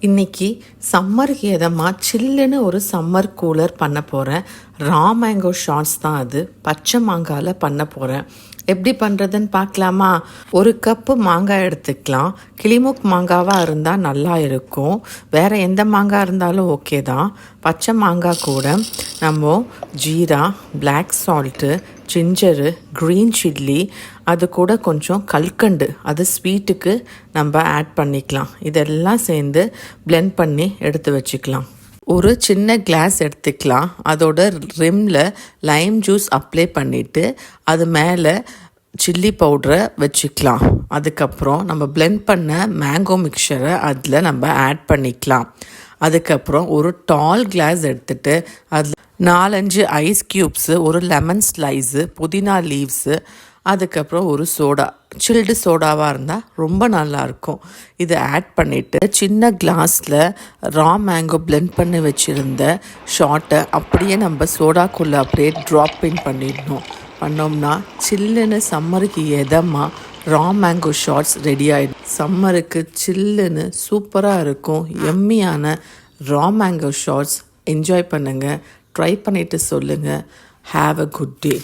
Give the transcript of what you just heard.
இன்றைக்கி சம்மருக்கு எதமாக சில்லுன்னு ஒரு சம்மர் கூலர் பண்ண போகிறேன். ரா மேங்கோ ஷார்ட்ஸ் தான் அது. பச்சை மாங்காயில் பண்ண போகிறேன். எப்படி பண்ணுறதுன்னு பார்க்கலாமா? ஒரு கப்பு மாங்காய் எடுத்துக்கலாம். கிளிமுக் மாங்காவாக இருந்தால் நல்லா இருக்கும். வேறு எந்த மாங்காய் இருந்தாலும் ஓகே தான். பச்சை மாங்காய் கூட நம்ம ஜீரா, black salt, ginger, green chilli, அது கூட கொஞ்சம் கல்கண்டு, அது ஸ்வீட்டுக்கு நம்ம ஆட் பண்ணிக்கலாம். இதெல்லாம் சேர்ந்து பிளெண்ட் பண்ணி எடுத்து வச்சுக்கலாம். ஒரு சின்ன கிளாஸ் எடுத்துக்கலாம். அதோட ரிம்மில் லைம் ஜூஸ் அப்ளை பண்ணிவிட்டு அது மேலே சில்லி பவுடரை வச்சுக்கலாம். அதுக்கப்புறம் நம்ம பிளெண்ட் பண்ண மேங்கோ மிக்சரை அதில் நம்ம ஆட் பண்ணிக்கலாம். அதுக்கப்புறம் ஒரு டால் கிளாஸ் எடுத்துகிட்டு அதில் 4-5 ஐஸ் க்யூப்ஸு, ஒரு லெமன் ஸ்லைஸு, புதினா லீவ்ஸு, அதுக்கப்புறம் ஒரு சோடா, சில்டு சோடாவாக இருந்தால் ரொம்ப நல்லாயிருக்கும். இதை ஆட் பண்ணிவிட்டு சின்ன கிளாஸில் ரா மேங்கோ பிளெண்ட் பண்ணி வச்சுருந்த ஷார்ட்டை அப்படியே நம்ம சோடாக்குள்ளே அப்படியே ட்ராப் இன் பண்ணிடணும். பண்ணோம்னா சில்லுன்னு சம்மருக்கு எதமாக ரா மேங்கோ ஷார்ட்ஸ் ரெடி ஆகிடும். சம்மருக்கு சில்லுன்னு சூப்பராக இருக்கும். எம்மியான ரா மேங்கோ ஷார்ட்ஸ் என்ஜாய் பண்ணுங்கள். ட்ரை பண்ணிவிட்டு சொல்லுங்கள். Have a good day.